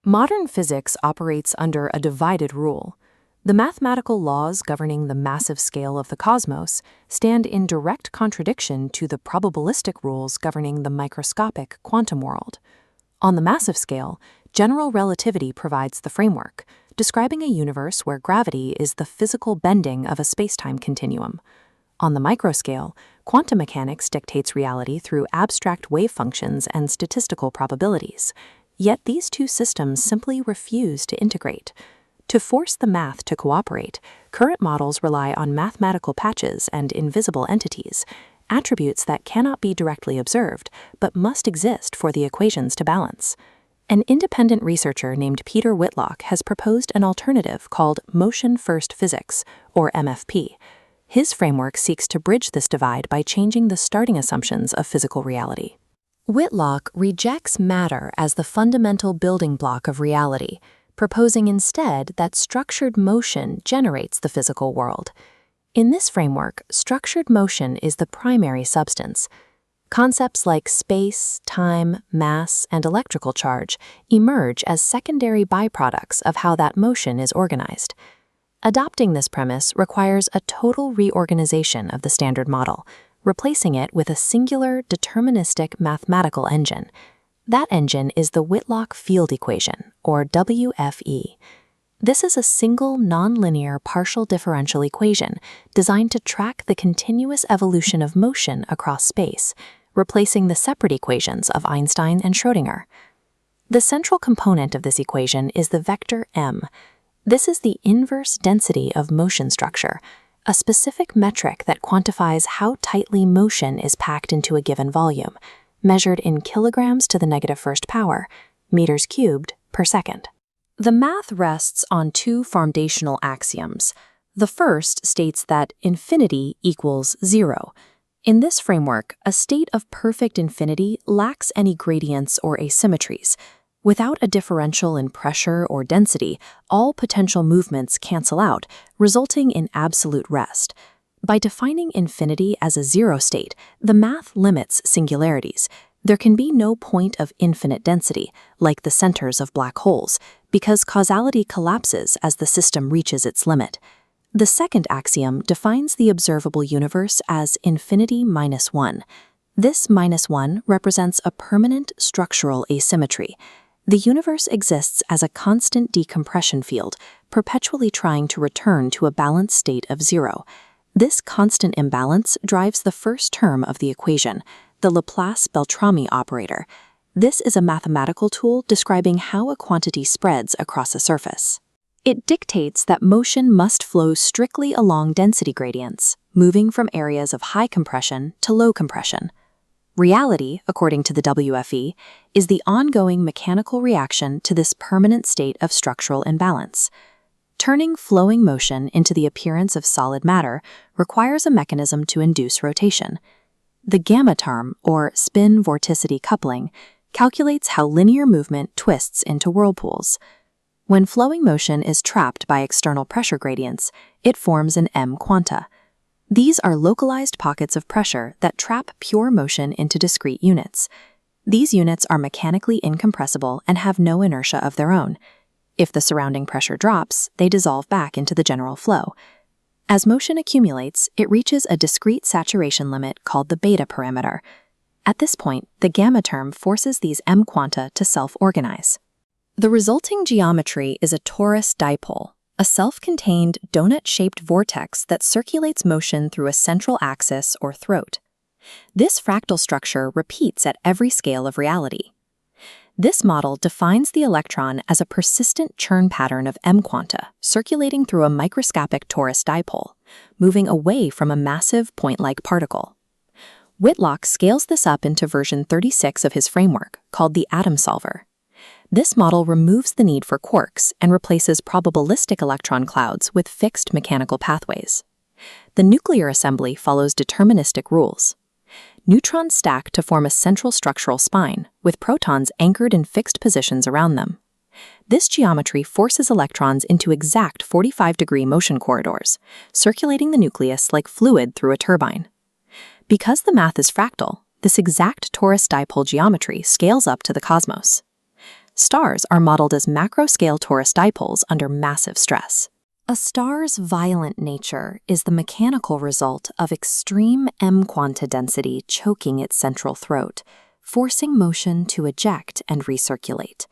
Modern physics operates under a divided rule. The mathematical laws governing the massive scale of the cosmos stand in direct contradiction to the probabilistic rules governing the microscopic quantum world. On the massive scale, general relativity provides the framework, describing a universe where gravity is the physical bending of a spacetime continuum. On the microscale, quantum mechanics dictates reality through abstract wave functions and statistical probabilities. Yet these two systems simply refuse to integrate. To force the math to cooperate, current models rely on mathematical patches and invisible entities, attributes that cannot be directly observed but must exist for the equations to balance. An independent researcher named Peter Whitlock has proposed an alternative called motion-first physics, or MFP. His framework seeks to bridge this divide by changing the starting assumptions of physical reality. Whitlock rejects matter as the fundamental building block of reality, proposing instead that structured motion generates the physical world. In this framework, structured motion is the primary substance. Concepts like space, time, mass, and electrical charge emerge as secondary byproducts of how that motion is organized. Adopting this premise requires a total reorganization of the Standard Model, replacing it with a singular, deterministic mathematical engine. That engine is the Whitlock field equation, or WFE. This is a single, nonlinear partial differential equation designed to track the continuous evolution of motion across space, replacing the separate equations of Einstein and Schrödinger. The central component of this equation is the vector m. This is the inverse density of motion structure, a specific metric that quantifies how tightly motion is packed into a given volume, measured in kilograms to the negative first power, meters cubed per second. The math rests on two foundational axioms. The first states that infinity equals zero. In this framework, a state of perfect infinity lacks any gradients or asymmetries. Without a differential in pressure or density, all potential movements cancel out, resulting in absolute rest. By defining infinity as a zero state, the math limits singularities. There can be no point of infinite density, like the centers of black holes, because causality collapses as the system reaches its limit. The second axiom defines the observable universe as infinity minus 1. This minus 1 represents a permanent structural asymmetry. The universe exists as a constant decompression field, perpetually trying to return to a balanced state of zero. This constant imbalance drives the first term of the equation, the Laplace-Beltrami operator. This is a mathematical tool describing how a quantity spreads across a surface. It dictates that motion must flow strictly along density gradients, moving from areas of high compression to low compression. Reality, according to the WFE, is the ongoing mechanical reaction to this permanent state of structural imbalance. Turning flowing motion into the appearance of solid matter requires a mechanism to induce rotation. The gamma term, or spin vorticity coupling, calculates how linear movement twists into whirlpools. When flowing motion is trapped by external pressure gradients, it forms an M quanta. These are localized pockets of pressure that trap pure motion into discrete units. These units are mechanically incompressible and have no inertia of their own. If the surrounding pressure drops, they dissolve back into the general flow. As motion accumulates, it reaches a discrete saturation limit called the beta parameter. At this point, the gamma term forces these M quanta to self-organize. The resulting geometry is a torus dipole, a self-contained donut-shaped vortex that circulates motion through a central axis or throat. This fractal structure repeats at every scale of reality. This model defines the electron as a persistent churn pattern of M quanta circulating through a microscopic torus dipole, moving away from a massive point-like particle. Whitlock scales this up into version 36 of his framework, called the atom solver. This model removes the need for quarks and replaces probabilistic electron clouds with fixed mechanical pathways. The nuclear assembly follows deterministic rules. Neutrons stack to form a central structural spine, with protons anchored in fixed positions around them. This geometry forces electrons into exact 45-degree motion corridors, circulating the nucleus like fluid through a turbine. Because the math is fractal, this exact torus dipole geometry scales up to the cosmos. Stars are modeled as macro-scale torus dipoles under massive stress. A star's violent nature is the mechanical result of extreme m-quanta density choking its central throat, forcing motion to eject and recirculate.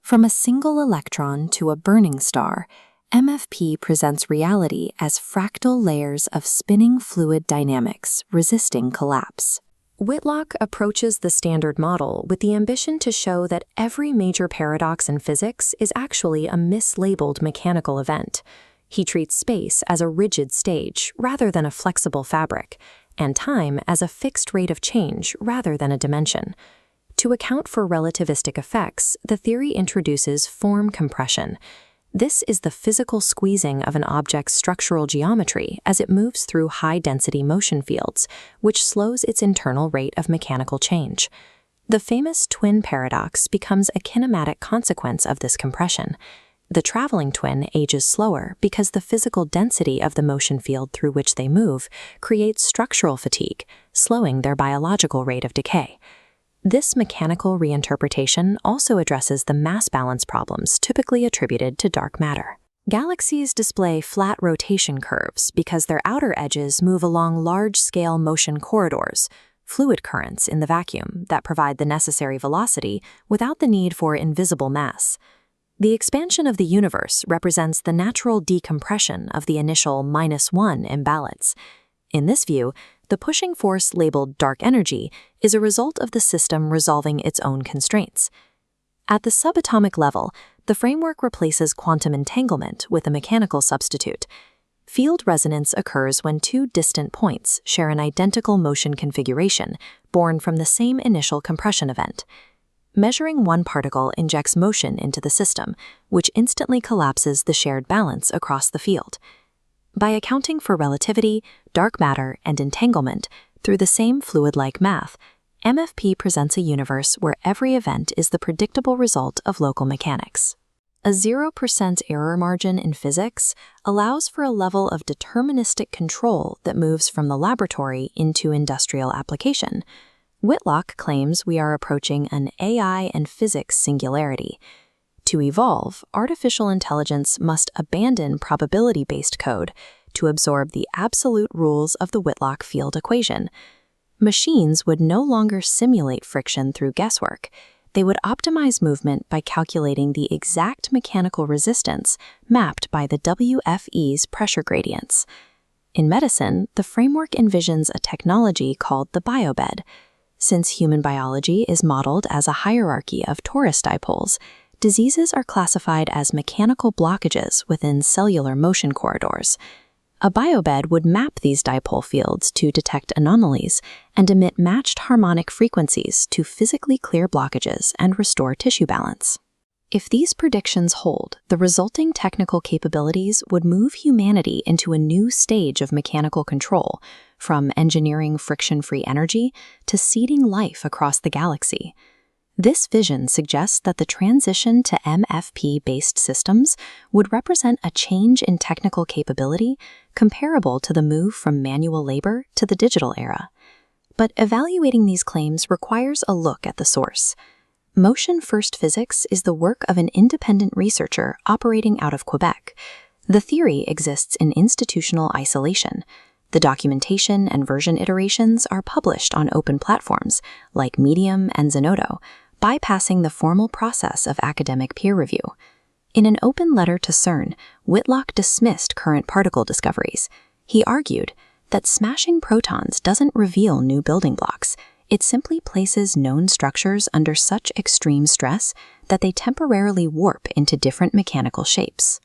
From a single electron to a burning star, MFP presents reality as fractal layers of spinning fluid dynamics resisting collapse. Whitlock approaches the standard model with the ambition to show that every major paradox in physics is actually a mislabeled mechanical event. He treats space as a rigid stage rather than a flexible fabric, and time as a fixed rate of change rather than a dimension. To account for relativistic effects, the theory introduces form compression. This is the physical squeezing of an object's structural geometry as it moves through high-density motion fields, which slows its internal rate of mechanical change. The famous twin paradox becomes a kinematic consequence of this compression. The traveling twin ages slower because the physical density of the motion field through which they move creates structural fatigue, slowing their biological rate of decay. This mechanical reinterpretation also addresses the mass balance problems typically attributed to dark matter. Galaxies display flat rotation curves because their outer edges move along large-scale motion corridors, fluid currents in the vacuum that provide the necessary velocity without the need for invisible mass. The expansion of the universe represents the natural decompression of the initial -1 imbalance. In this view, the pushing force labeled dark energy is a result of the system resolving its own constraints. At the subatomic level, the framework replaces quantum entanglement with a mechanical substitute. Field resonance occurs when two distant points share an identical motion configuration, born from the same initial compression event. Measuring one particle injects motion into the system, which instantly collapses the shared balance across the field. By accounting for relativity, dark matter, and entanglement through the same fluid-like math, MFP presents a universe where every event is the predictable result of local mechanics. A 0% error margin in physics allows for a level of deterministic control that moves from the laboratory into industrial application. Whitlock claims we are approaching an AI and physics singularity. To evolve, artificial intelligence must abandon probability-based code to absorb the absolute rules of the Whitlock field equation. Machines would no longer simulate friction through guesswork. They would optimize movement by calculating the exact mechanical resistance mapped by the WFE's pressure gradients. In medicine, the framework envisions a technology called the biobed. Since human biology is modeled as a hierarchy of torus dipoles, diseases are classified as mechanical blockages within cellular motion corridors. A biobed would map these dipole fields to detect anomalies and emit matched harmonic frequencies to physically clear blockages and restore tissue balance. If these predictions hold, the resulting technical capabilities would move humanity into a new stage of mechanical control, from engineering friction-free energy to seeding life across the galaxy. This vision suggests that the transition to MFP-based systems would represent a change in technical capability comparable to the move from manual labor to the digital era. But evaluating these claims requires a look at the source. Motion-first physics is the work of an independent researcher operating out of Quebec. The theory exists in institutional isolation. The documentation and version iterations are published on open platforms like Medium and Zenodo, bypassing the formal process of academic peer review. In an open letter to CERN, Whitlock dismissed current particle discoveries. He argued that smashing protons doesn't reveal new building blocks. It simply places known structures under such extreme stress that they temporarily warp into different mechanical shapes.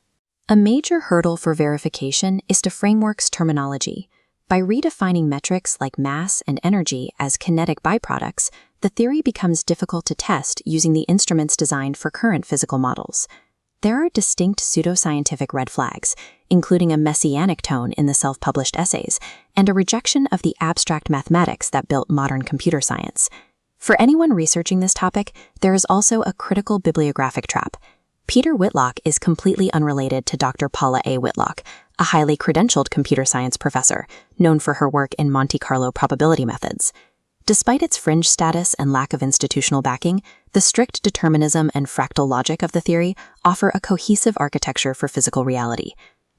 A major hurdle for verification is to framework's terminology. By redefining metrics like mass and energy as kinetic byproducts, the theory becomes difficult to test using the instruments designed for current physical models. There are distinct pseudoscientific red flags, including a messianic tone in the self-published essays, and a rejection of the abstract mathematics that built modern computer science. For anyone researching this topic, there is also a critical bibliographic trap. Peter Whitlock is completely unrelated to Dr. Paula A. Whitlock, a highly credentialed computer science professor known for her work in Monte Carlo probability methods. Despite its fringe status and lack of institutional backing, the strict determinism and fractal logic of the theory offer a cohesive architecture for physical reality.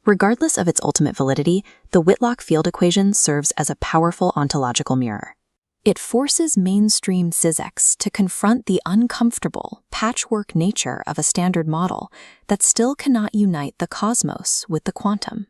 Regardless of its ultimate validity, the Whitlock field equation serves as a powerful ontological mirror. It forces mainstream physics to confront the uncomfortable, patchwork nature of a standard model that still cannot unite the cosmos with the quantum.